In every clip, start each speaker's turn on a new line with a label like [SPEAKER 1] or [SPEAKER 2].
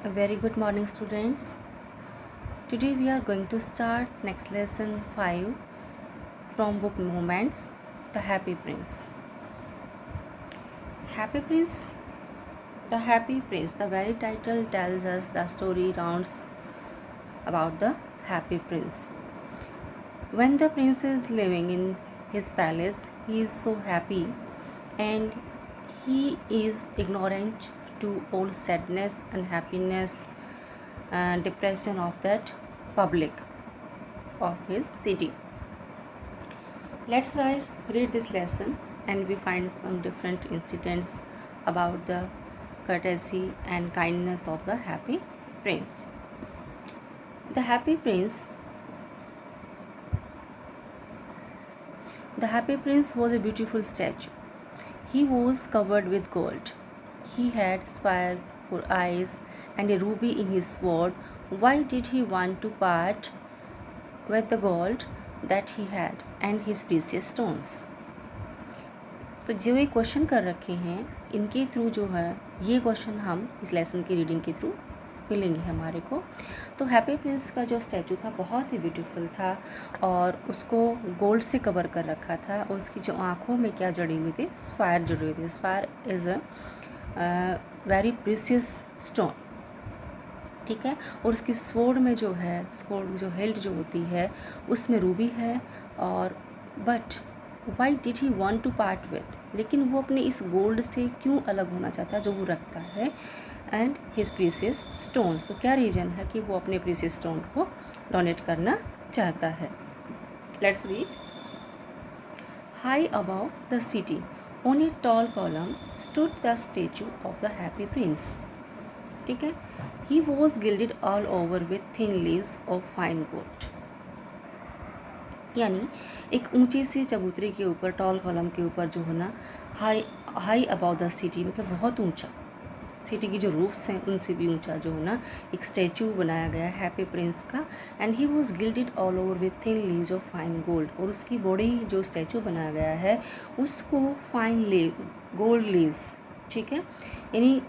[SPEAKER 1] A very good morning, students. Today we are going to start next lesson 5 from book Moments, The Happy Prince. Happy Prince, The Happy Prince. The very title tells us the story rounds about the happy prince. When the prince is living in his palace, he is so happy and he is ignorant to all sadness, unhappiness, and depression of that public of his city. Let's read this lesson and we find some different incidents about the courtesy and kindness of the happy prince. The happy prince was a beautiful statue. He was covered with gold. He had spires for eyes and a ruby in his sword. Why did he want to part with the gold that he had and his precious stones? तो जो ये question कर रखे हैं इनके through जो है ये क्वेश्चन हम इस लेसन की रीडिंग के थ्रू मिलेंगे हमारे को। तो हैप्पी प्रिंस का जो स्टैचू था बहुत ही ब्यूटीफुल था और उसको गोल्ड से कवर कर रखा था और उसकी जो आँखों में क्या जड़ी हुई थी, स्पायर जुड़ी हुई थी। Spire is a very precious stone, ठीक है। और उसकी स्वॉर्ड में जो है, स्वॉर्ड जो हिल्ट जो होती है उसमें रूबी है। और but why did he want to part with, लेकिन वो अपने इस गोल्ड से क्यों अलग होना चाहता है जो वो रखता है, एंड हिज प्रीशियस स्टोन्स। तो क्या रीज़न है कि वो अपने प्रीशियस स्टोन को डोनेट करना चाहता है। Let's read. High above the city on a tall column stood the statue of the Happy Prince, ठीक है। He was gilded all over with thin leaves of fine gold, यानी एक ऊंची सी चबूतरे के ऊपर, टॉल कॉलम के ऊपर जो है ना, हाई अबाउ द सिटी मतलब बहुत ऊंचा, सिटी की जो रूफ्स हैं उनसे भी ऊंचा जो है ना एक स्टैचू बनाया गया है हैप्पी प्रिंस का। And he was gilded all over with thin leaves of fine gold, और उसकी बॉडी जो स्टैचू बनाया गया है उसको फाइन गोल्ड लीव्स, ठीक है, यानी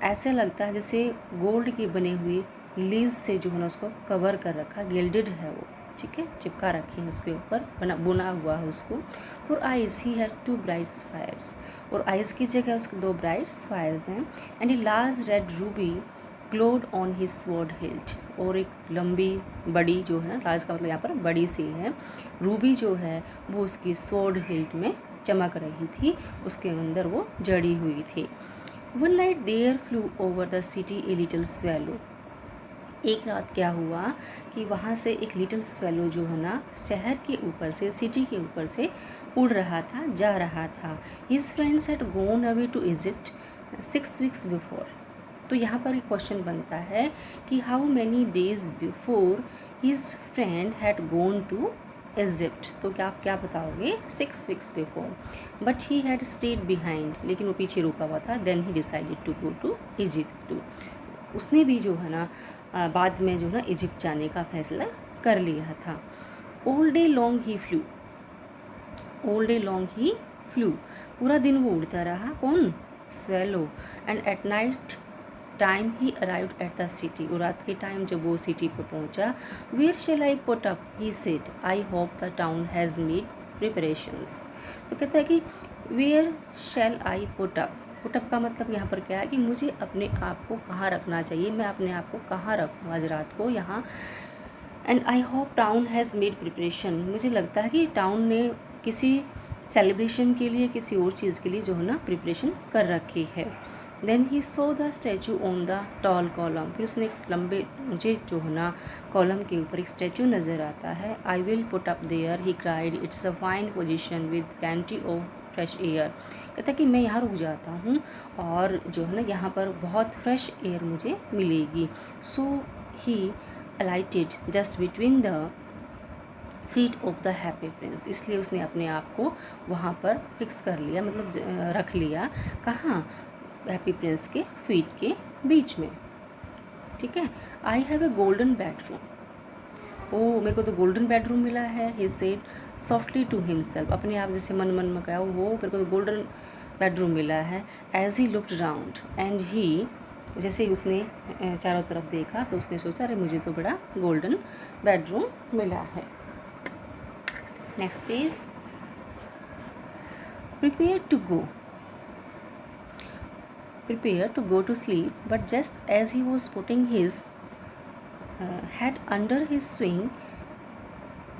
[SPEAKER 1] ऐसे लगता है जैसे गोल्ड की बनी हुई लीव्स से जो है ना उसको कवर कर रखा, गिल्डेड है वो, ठीक है, चिपका रखी है उसके ऊपर, बुना हुआ है उसको। For eyes he had 2 bright fires, और आइज की जगह उसके 2 ब्राइट फायर्स हैं। And a large red ruby glowed on his sword hilt, और एक लंबी बड़ी जो है ना, लार्ज का मतलब यहाँ पर बड़ी सी है, रूबी जो है वो उसकी स्वॉर्ड हिल्ट में चमक रही थी, उसके अंदर वो जड़ी हुई थी। One night there flew over the city a little swallow, एक रात क्या हुआ कि वहाँ से एक लिटिल स्वेलो जो है ना शहर के ऊपर से, सिटी के ऊपर से उड़ रहा था, जा रहा था। His friends had gone away to Egypt 6 weeks before. तो यहाँ पर एक क्वेश्चन बनता है कि how many days before his friend had gone to Egypt, तो क्या आप क्या बताओगे? 6 weeks before. But he had stayed behind, लेकिन वो पीछे रुका हुआ था। Then he decided to go to Egypt too, उसने भी जो है ना बाद में जो है ना इजिप्ट जाने का फैसला कर लिया था। All day long he flew, all day long he flew, पूरा दिन वो उड़ता रहा, कौन? Swallow. And at night time he arrived at the city, और रात के टाइम जब वो सिटी पर पहुंचा, where shall I put up, he said I hope the town has made preparations. तो कहता है कि where shall I put up, put up का मतलब यहाँ पर क्या है कि मुझे अपने आप को कहाँ रखना चाहिए, मैं अपने आप को कहाँ रखूँ आज रात को यहाँ। And I hope town has made preparation, मुझे लगता है कि टाउन ने किसी सेलिब्रेशन के लिए, किसी और चीज़ के लिए जो है ना प्रिपरेशन कर रखी है। Then he saw the statue on the tall column, फिर उसने एक लंबे मुझे जो है ना कॉलम के ऊपर एक स्टैचू नज़र आता है। I will put up there, he cried, it's a fine position with plenty of fresh air. कहता है कि मैं यहाँ रुक जाता हूँ और जो है ना यहाँ पर बहुत फ्रेश एयर मुझे मिलेगी। So he alighted just between the feet of the Happy Prince, इसलिए उसने अपने आप को वहाँ पर फिक्स कर लिया, मतलब रख लिया, कहाँ? हैप्पी प्रिंस के फीट के बीच में, ठीक है। I have a golden bedroom, ओ मेरे को तो गोल्डन बेडरूम मिला है। He said softly to himself, अपने आप जैसे मन मन में कहा वो मेरे को तो गोल्डन बेडरूम मिला है। As he looked round and he जैसे ही उसने चारों तरफ देखा तो उसने सोचा अरे मुझे तो बड़ा गोल्डन बेडरूम मिला है। Next page, prepare to go to sleep, but just as he was putting his head under his swing,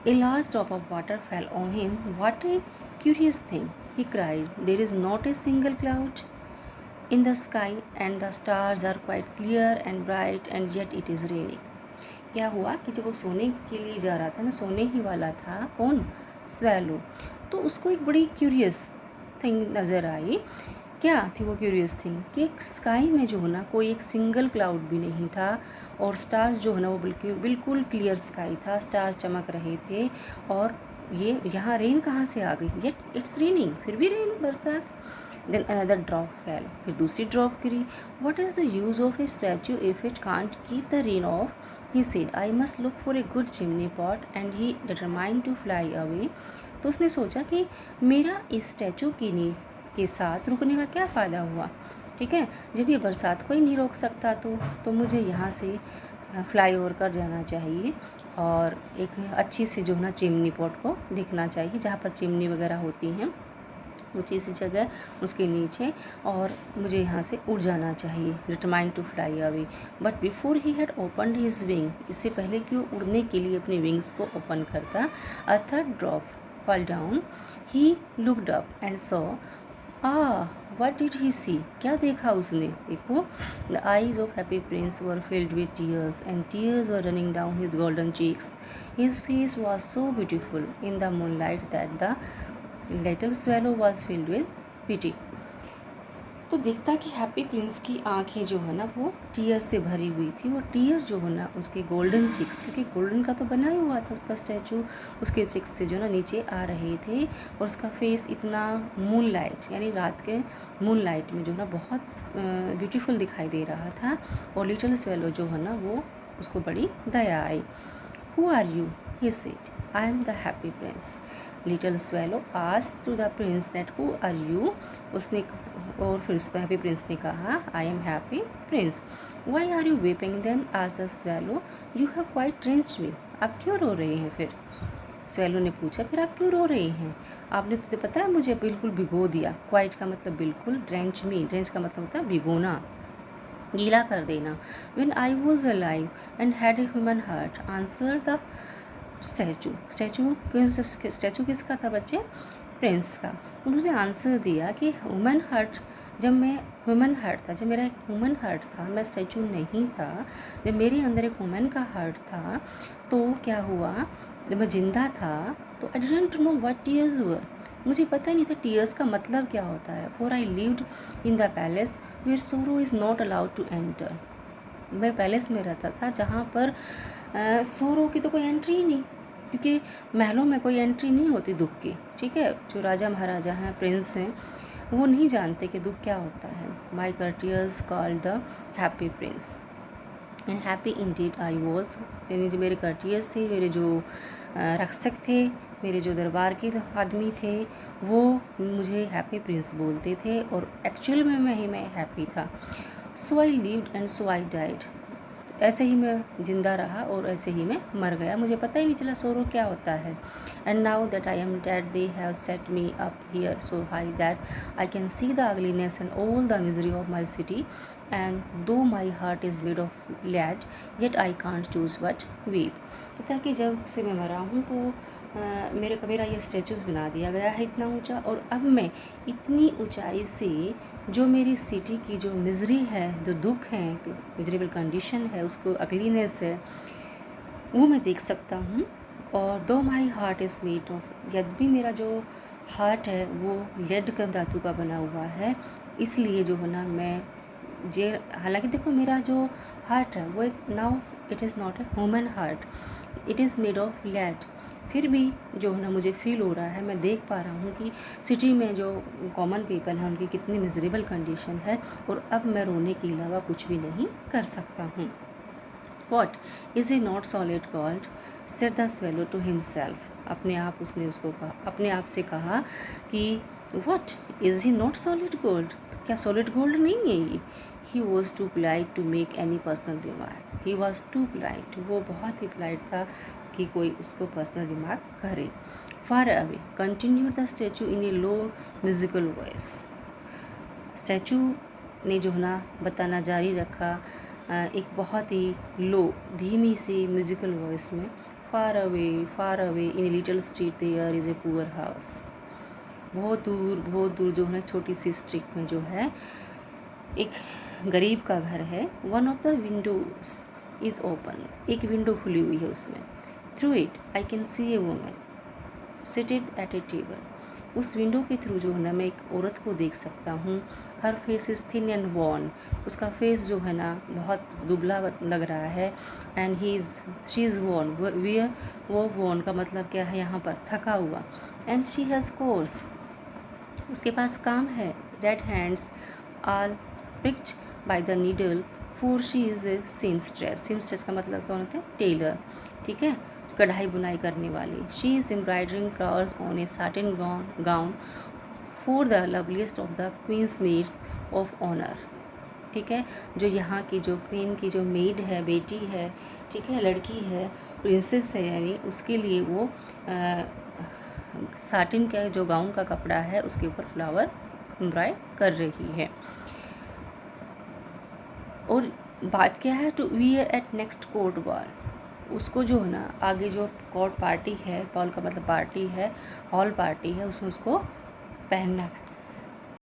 [SPEAKER 1] a large drop of water fell on him. What a curious thing, he cried. There is not a single cloud in the sky and the stars are quite clear and bright, and yet it is raining. क्या हुआ कि जब वो सोने के लिए जा रहा था ना, सोने ही वाला था, कौन, स्वेलो, तो उसको एक बड़ी क्यूरियस थिंग नज़र आई। क्या थी वो क्यूरियस थिंग कि स्काई में जो है ना कोई एक सिंगल क्लाउड भी नहीं था और स्टार्स जो है ना वो बिल्कुल क्लियर स्काई था, स्टार चमक रहे थे। और ये यहाँ रेन कहाँ से आ गई, येट इट्स रेनिंग, फिर भी रेन, बरसात। देन अनदर ड्रॉप फेल, फिर दूसरी ड्रॉप गिरी। What is the use of a statue if it can't keep the rain off, he said I must look for a good chimney pot and he determined to fly away. तो उसने सोचा कि मेरा इस statue के साथ रुकने का क्या फ़ायदा हुआ, ठीक है, जब ये बरसात को ही नहीं रोक सकता तो मुझे यहाँ से फ्लाई ओवर कर जाना चाहिए और एक अच्छी सी जो है ना चिमनी पॉट को देखना चाहिए, जहाँ पर चिमनी वगैरह होती हैं ऊँची सी जगह उसके नीचे, और मुझे यहाँ से उड़ जाना चाहिए, determined to fly away. But before he had opened his wing, इससे पहले कि वो उड़ने के लिए अपनी विंग्स को ओपन करता, a third drop fall down, he looked up and saw, what did he see, क्या देखा उसने, देखो, the eyes of Happy Prince were filled with tears and tears were running down his golden cheeks, his face was so beautiful in the moonlight that the little swallow was filled with pity. तो देखता कि happy Prince की आंखें जो है ना वो tears से भरी हुई थी, और टीयर जो है ना उसके गोल्डन चिक्स, क्योंकि गोल्डन का तो बना ही हुआ था उसका स्टैचू, उसके चिक्स से जो ना नीचे आ रहे थे, और उसका फेस इतना मून लाइट यानी रात के मून लाइट में जो है ना बहुत ब्यूटीफुल दिखाई दे रहा था। और लिटिल स्वेलो जो है ना वो उसको बड़ी दया आई। Who are you, he said, I am the Happy Prince. Little swallow asked to the prince that who are you, उसने, और फिर उस पर हैप्पी प्रिंस ने कहा I am Happy Prince. Why are you weeping then, asked the swallow, you have quite drenched me, आप क्यों रो रहे हैं फिर, स्वेलो ने पूछा फिर आप क्यों रो रहे हैं, आपने तो पता है मुझे बिल्कुल भिगो दिया, क्वाइट का मतलब बिल्कुल, ड्रेंच मी, ड्रेंच का मतलब होता है भिगोना, गीला कर देना। When I was alive and had a human heart, answered the statue. Statue किसका था बच्चे, प्रिंस का। उन्होंने आंसर दिया कि ह्यूमन हार्ट, जब मैं ह्यूमन हार्ट था, जब मेरा एक ह्यूमन हार्ट था, मैं स्टैचू नहीं था, जब मेरे अंदर एक ह्यूमन का हार्ट था, तो क्या हुआ, जब मैं जिंदा था तो I didn't know what tears were, मुझे पता ही नहीं था टीयर्स का मतलब क्या होता है। For I lived in the palace where sorrow is not allowed to enter, मैं पैलेस में रहता था जहाँ पर सोरो की तो कोई एंट्री ही नहीं, क्योंकि महलों में कोई एंट्री नहीं होती दुख की, ठीक है, जो राजा महाराजा हैं, प्रिंस हैं, वो नहीं जानते कि दुख क्या होता है। My courtiers called the Happy Prince and happy indeed I was, यानी जो मेरे कर्टियर्स थे, मेरे जो रक्षक थे, मेरे जो दरबार के आदमी थे, वो मुझे हैप्पी प्रिंस बोलते थे, और एक्चुअल में मैं हैप्पी था। So I lived and so I died, ऐसे ही मैं जिंदा रहा और ऐसे ही मैं मर गया, मुझे पता ही नहीं चला सोरो क्या होता है। And now that I am dead they have set me up here so high that I can see the ugliness and all the misery of my city, and though my heart is made of lead yet I can't choose but weep. कहता है कि जब से मैं मरा हूँ तो मेरा ये स्टैचू बना दिया गया है इतना ऊंचा, और अब मैं इतनी ऊंचाई से जो मेरी सिटी की जो मिजरी है, जो दुख है, मिजरेबल कंडीशन है, उसको अगलीनेस है, वो मैं देख सकता हूँ। और दो my heart is made of, यदि भी मेरा जो हार्ट है वो लेड का धातु का बना हुआ है, इसलिए जो है ना मैं जे, हालांकि देखो मेरा जो हार्ट है वो एक, now it is not a human heart, it is made of lead, फिर भी जो है ना मुझे फील हो रहा है, मैं देख पा रहा हूँ कि सिटी में जो कॉमन पीपल हैं उनकी कितनी मिजरेबल कंडीशन है, और अब मैं रोने के अलावा कुछ भी नहीं कर सकता हूँ। What is he not solid gold, said the swallow to himself, अपने आप उसने उसको कहा, अपने आप से कहा कि what is he not solid gold, क्या सॉलिड गोल्ड नहीं है ये। He was too polite to make any personal remark. He was too polite, वो बहुत ही पोलाइट था कि कोई उसको पर्सनल रिमार्क करे। Far away continue the statue in A low musical voice. Statue ने जो है ना बताना जारी रखा एक बहुत ही लो धीमी सी म्यूजिकल वॉइस में, far away in a little street there is a poor house. बहुत दूर जो है छोटी सी स्ट्रीट में जो है एक गरीब का घर है। One of the windows is open, एक विंडो खुली हुई है उसमें। Through it I can see a woman seated at a table. उस विंडो के थ्रू जो है ना मैं एक औरत को देख सकता हूँ। Her face is thin and worn, उसका फेस जो है ना बहुत दुबला लग रहा है। एंड शी इज़ वॉर्न, वो वॉर्न का मतलब क्या है यहाँ पर, थका हुआ। एंड शी हैज़ कोर्स, उसके पास काम है। Red hands are pricked by the needle, for she is a seamstress। seamstress का मतलब क्या होता है, टेलर, ठीक है, कढ़ाई बुनाई करने वाली। she is embroidering flowers on a satin gown for the loveliest of the queen's maids of honor। ठीक है, जो यहाँ की जो क्वीन की जो मेड है, बेटी है, ठीक है, लड़की है, प्रिंसेस है, यानी उसके लिए वो साटिन का जो गाउन का कपड़ा है उसके ऊपर फ्लावर एम्ब्रॉयड कर रही है। और बात क्या है, to wear at next court ball. उसको जो है ना आगे जो कोर्ट पार्टी है, बॉल का मतलब पार्टी है, हॉल पार्टी है, उसमें उसको पहनना है।